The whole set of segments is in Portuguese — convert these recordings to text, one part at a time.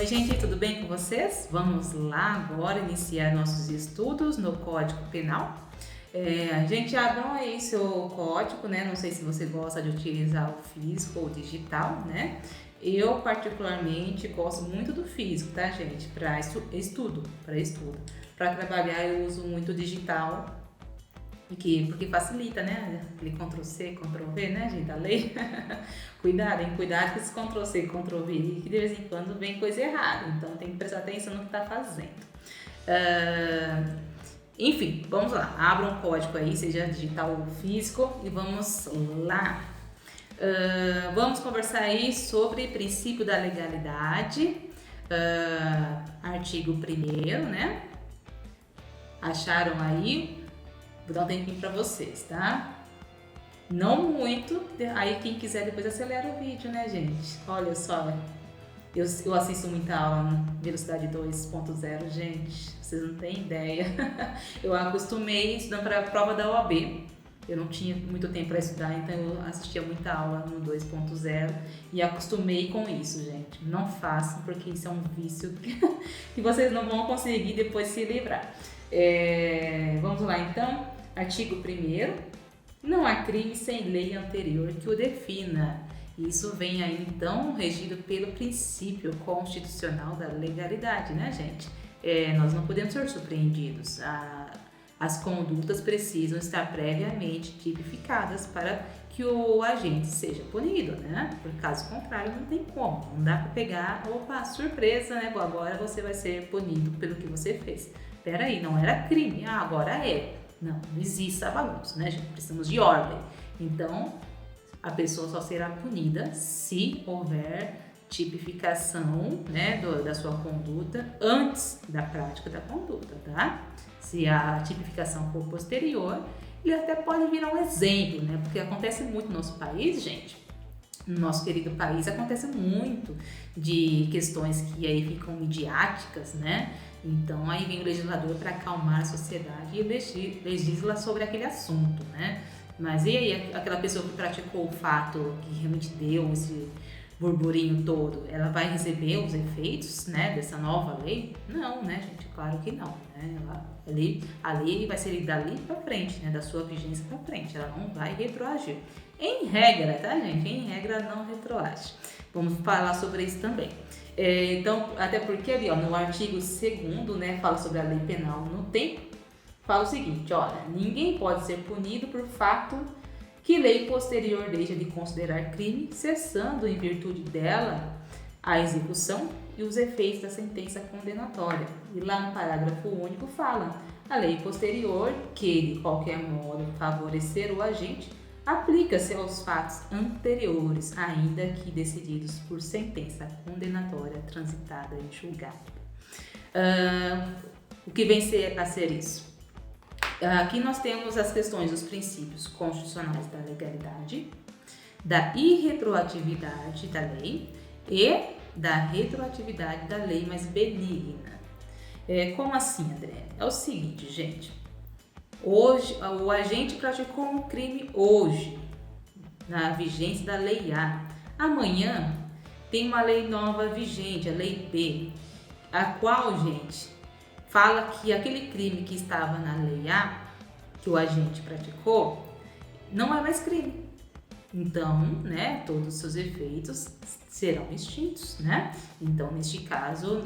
Oi, gente, tudo bem com vocês? Vamos lá agora iniciar nossos estudos no Código Penal. Gente, abram aí seu código, né? Não sei se você gosta de utilizar o físico ou o digital, né? Eu, particularmente, gosto muito do físico, tá, gente? Para estudo. Para trabalhar, eu uso muito o digital, porque facilita, né? Aquele Ctrl+C, Ctrl+V, né, gente? Da lei. Cuidado, hein? Cuidado com esse Ctrl+C, Ctrl+V, que de vez em quando vem coisa errada. Então tem que prestar atenção no que está fazendo. Enfim, vamos lá. Abra um código aí, seja digital ou físico, e vamos lá. Vamos conversar aí sobre princípio da legalidade, artigo 1º, né? Acharam aí? Vou dar um tempinho para vocês, tá? Não muito, aí quem quiser depois acelera o vídeo, né, gente? Olha só, eu assisto muita aula na velocidade 2.0, gente, vocês não têm ideia. Eu acostumei estudando para a prova da OAB, eu não tinha muito tempo para estudar, então eu assistia muita aula no 2.0 e acostumei com isso, gente. Não façam, porque isso é um vício que vocês não vão conseguir depois se livrar. Vamos lá então, artigo 1º. Não há crime sem lei anterior que o defina. Isso vem aí, então, regido pelo princípio constitucional da legalidade, né, gente? Nós não podemos ser surpreendidos. As condutas precisam estar previamente tipificadas para que o agente seja punido, né? Por caso contrário, não tem como. Não dá para pegar, opa, surpresa, né? Agora você vai ser punido pelo que você fez. Peraí, não era crime, agora é. Não existe essa bagunça, né, gente? Precisamos de ordem. Então, a pessoa só será punida se houver tipificação, né, da sua conduta antes da prática da conduta, tá? Se a tipificação for posterior, ele até pode virar um exemplo, né? Porque acontece muito no nosso país, gente. No nosso querido país acontece muito de questões que aí ficam midiáticas, né? Então aí vem o legislador para acalmar a sociedade e legisla sobre aquele assunto, né? Mas e aí aquela pessoa que praticou o fato que realmente deu esse burburinho todo, ela vai receber os efeitos, né, dessa nova lei? Não, né, gente? Claro que não, né? A lei vai ser dali para frente, né, da sua vigência para frente, ela não vai retroagir. Em regra, tá, gente? Em regra não retroage. Vamos falar sobre isso também. Então, até porque ali, ó, no artigo 2º, né, fala sobre a lei penal no tempo, fala o seguinte, olha, ninguém pode ser punido por fato que lei posterior deixa de considerar crime, cessando em virtude dela a execução e os efeitos da sentença condenatória. E lá no parágrafo único fala, a lei posterior, que de qualquer modo favorecer o agente, aplica-se aos fatos anteriores, ainda que decididos por sentença condenatória transitada em julgado. O que vem a ser isso? Aqui nós temos as questões dos princípios constitucionais da legalidade, da irretroatividade da lei e da retroatividade da lei mais benigna. Como assim, André? É o seguinte, gente. Hoje, o agente praticou um crime hoje, na vigência da Lei A. Amanhã tem uma lei nova vigente, a Lei B, a qual, gente, fala que aquele crime que estava na Lei A, que o agente praticou, não é mais crime. Então, né, todos os seus efeitos serão extintos, né? Então, neste caso,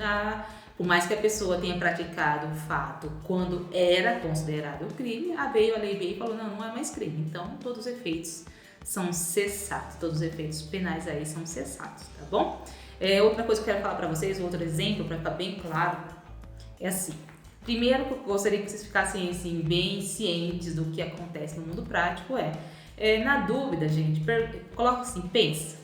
por mais que a pessoa tenha praticado o fato quando era considerado crime, veio a Lei B e falou, não é mais crime. Então, todos os efeitos são cessados, todos os efeitos penais aí são cessados, tá bom? Outra coisa que eu quero falar para vocês, outro exemplo, para ficar bem claro, é assim. Primeiro, eu gostaria que vocês ficassem assim, bem cientes do que acontece no mundo prático, na dúvida, gente, coloca assim, pensa,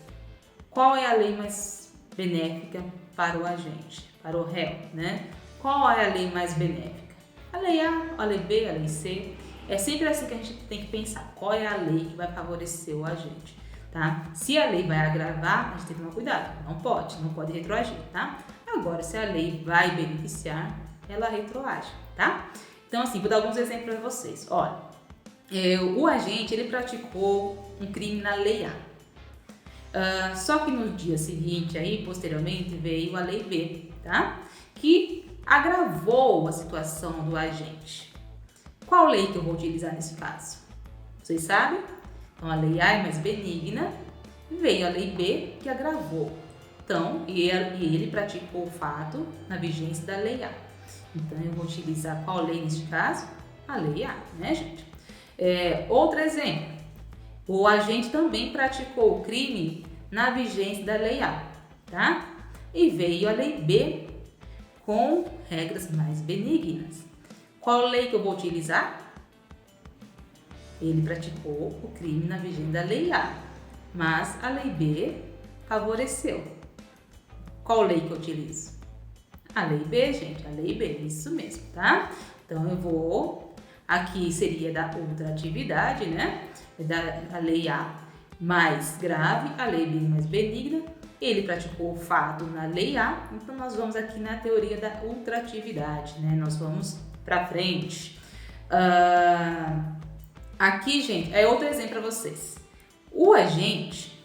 qual é a lei mais benéfica para o agente, para o réu, né? Qual é a lei mais benéfica? A lei A, a lei B, a lei C. É sempre assim que a gente tem que pensar, qual é a lei que vai favorecer o agente, tá? Se a lei vai agravar, a gente tem que tomar cuidado, não pode retroagir, tá? Agora, se a lei vai beneficiar, ela retroage, tá? Então, assim, vou dar alguns exemplos para vocês. Olha, o agente, ele praticou um crime na Lei A. Só que no dia seguinte, aí, posteriormente, veio a Lei B, tá? Que agravou a situação do agente. Qual lei que eu vou utilizar nesse caso? Vocês sabem? Então, a Lei A é mais benigna, veio a Lei B que agravou. Então, ele praticou o fato na vigência da Lei A. Então, eu vou utilizar qual lei neste caso? A Lei A, né, gente? Outro exemplo. O agente também praticou o crime na vigência da Lei A, tá? E veio a Lei B com regras mais benignas. Qual lei que eu vou utilizar? Ele praticou o crime na vigência da Lei A, mas a Lei B favoreceu. Qual lei que eu utilizo? A Lei B, gente, a Lei B, isso mesmo, tá? Então, eu vou... Aqui seria da ultratividade, né? A Lei A mais grave, a Lei B mais benigna. Ele praticou o fato na Lei A, então nós vamos aqui na teoria da ultratividade, né? Nós vamos para frente. Aqui, gente, é outro exemplo para vocês. O agente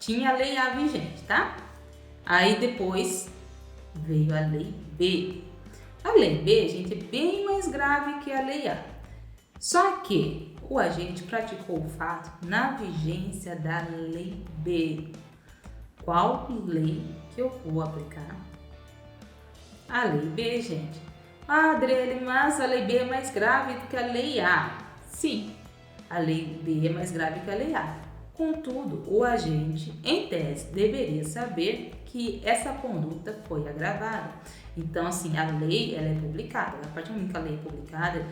tinha a Lei A vigente, tá? Aí depois veio a Lei B. A Lei B, gente, é bem mais grave que a Lei A. Só que o agente praticou o fato na vigência da Lei B. Qual lei que eu vou aplicar? A Lei B, gente. Ah, Adriele, mas a Lei B é mais grave do que a Lei A. Sim, a Lei B é mais grave que a Lei A. Contudo, o agente, em tese, deveria saber que essa conduta foi agravada. Então, assim, a lei ela é publicada. A partir do momento que a lei é publicada,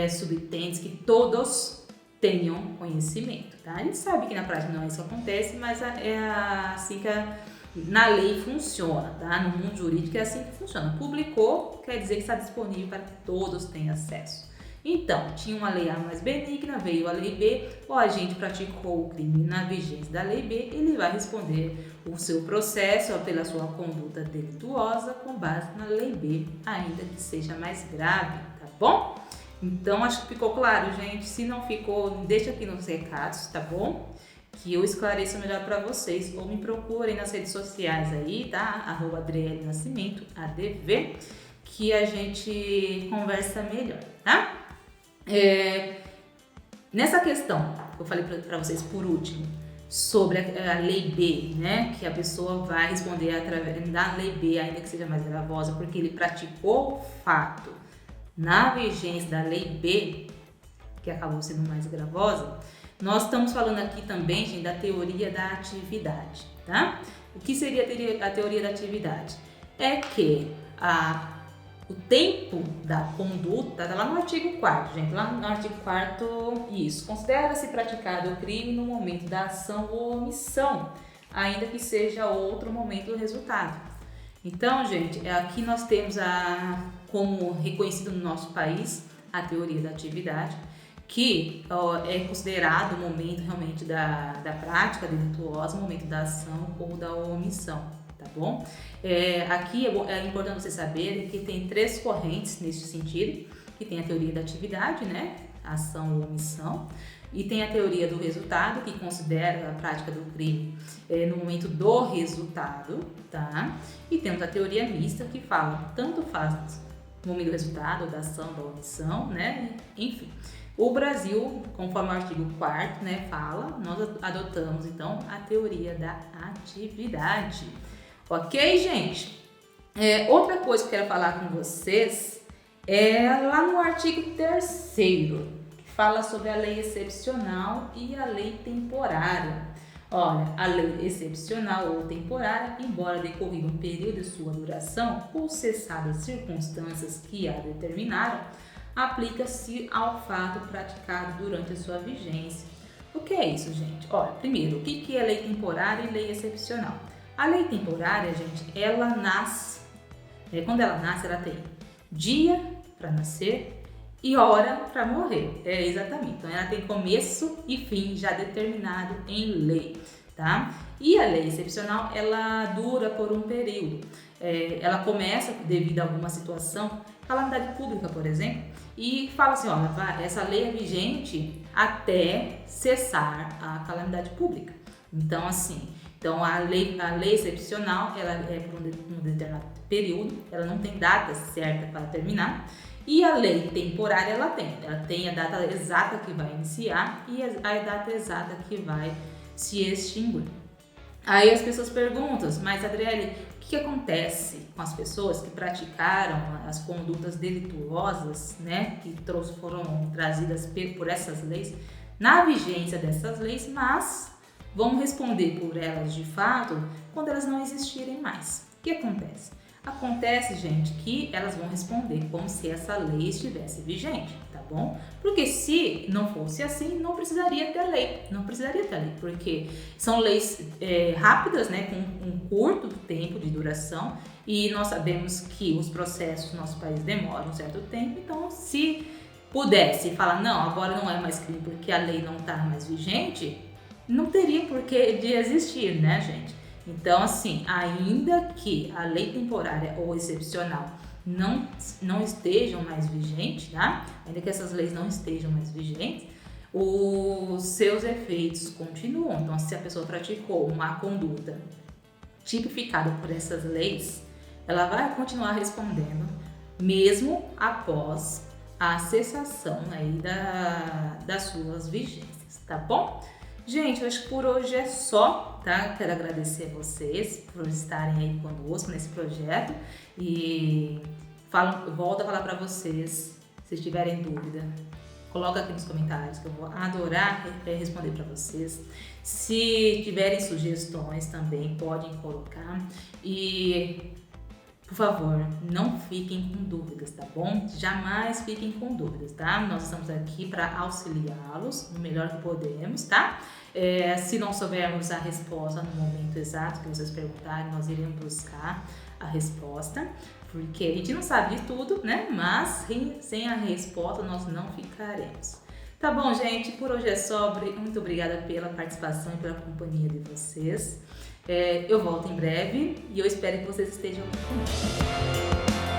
subtende que todos tenham conhecimento, tá? A gente sabe que na prática não é isso que acontece, mas é assim que na lei funciona, tá? No mundo jurídico é assim que funciona. Publicou, quer dizer que está disponível para que todos tenham acesso. Então, tinha uma lei A mais benigna, veio a Lei B, o agente praticou o crime na vigência da Lei B, ele vai responder o seu processo pela sua conduta delituosa com base na Lei B, ainda que seja mais grave, tá bom? Então, acho que ficou claro, gente. Se não ficou, deixa aqui nos recados, tá bom? Que eu esclareço melhor para vocês. Ou me procurem nas redes sociais aí, tá? @Adriele Nascimento, ADV, que a gente conversa melhor, tá? Nessa questão que eu falei para vocês por último, sobre a Lei B, né? Que a pessoa vai responder através da Lei B, ainda que seja mais gravosa, porque ele praticou o fato na vigência da Lei B, que acabou sendo mais gravosa. Nós estamos falando aqui também, gente, da teoria da atividade, tá? O que seria a teoria da atividade? É que o tempo da conduta, está lá no artigo 4º, gente, lá no artigo 4º, isso, considera-se praticado o crime no momento da ação ou omissão, ainda que seja outro momento do resultado. Então, gente, aqui nós temos como reconhecido no nosso país, a teoria da atividade, que é considerado o momento realmente da prática delituosa, o momento da ação ou da omissão. Tá bom? Aqui é importante você saber que tem 3 correntes nesse sentido, que tem a teoria da atividade, né? Ação ou omissão, e tem a teoria do resultado, que considera a prática do crime no momento do resultado, tá? E temos a teoria mista, que fala tanto faz no momento do resultado, da ação, da omissão, né? Enfim, o Brasil, conforme o artigo 4º, né, fala, nós adotamos então a teoria da atividade. Ok, gente? Outra coisa que eu quero falar com vocês é lá no artigo 3º, que fala sobre a lei excepcional e a lei temporária. Olha, a lei excepcional ou temporária, embora decorrido um período de sua duração ou cessadas circunstâncias que a determinaram, aplica-se ao fato praticado durante a sua vigência. O que é isso, gente? Olha, primeiro, o que é lei temporária e lei excepcional? A lei temporária, gente, ela nasce, quando ela nasce, ela tem dia para nascer e hora para morrer. Exatamente. Então, ela tem começo e fim já determinado em lei, tá? E a lei excepcional, ela dura por um período. Ela começa devido a alguma situação, calamidade pública, por exemplo, e fala assim, olha, essa lei é vigente até cessar a calamidade pública. Então, assim, a lei excepcional, ela é por um determinado período, ela não tem data certa para terminar. E a lei temporária, ela tem a data exata que vai iniciar e a data exata que vai se extinguir. Aí as pessoas perguntam, mas Adriele, o que acontece com as pessoas que praticaram as condutas delituosas, né, que foram trazidas por essas leis, na vigência dessas leis, mas vão responder por elas de fato quando elas não existirem mais? O que acontece? Acontece, gente, que elas vão responder como se essa lei estivesse vigente, tá bom? Porque se não fosse assim, não precisaria ter lei, porque são leis rápidas, né, com um curto tempo de duração, e nós sabemos que os processos no nosso país demoram um certo tempo, então se pudesse falar, não, agora não é mais crime porque a lei não está mais vigente, não teria por que de existir, né, gente? Então, assim, ainda que a lei temporária ou excepcional não estejam mais vigentes, tá? Ainda que essas leis não estejam mais vigentes, os seus efeitos continuam. Então, se a pessoa praticou uma conduta tipificada por essas leis, ela vai continuar respondendo mesmo após a cessação aí das suas vigências, tá bom? Gente, eu acho que por hoje é só, tá? Quero agradecer a vocês por estarem aí conosco nesse projeto e volto a falar para vocês, se tiverem dúvida, coloca aqui nos comentários que eu vou adorar responder para vocês. Se tiverem sugestões também, podem colocar e, por favor, não fiquem com dúvidas, tá bom? Jamais fiquem com dúvidas, tá? Nós estamos aqui para auxiliá-los no melhor que podemos, tá? Se não soubermos a resposta no momento exato que vocês perguntarem, nós iremos buscar a resposta, porque a gente não sabe de tudo, né? Mas sem a resposta nós não ficaremos. Tá bom, gente? Por hoje é só. Muito obrigada pela participação e pela companhia de vocês. Eu volto em breve e eu espero que vocês estejam comigo.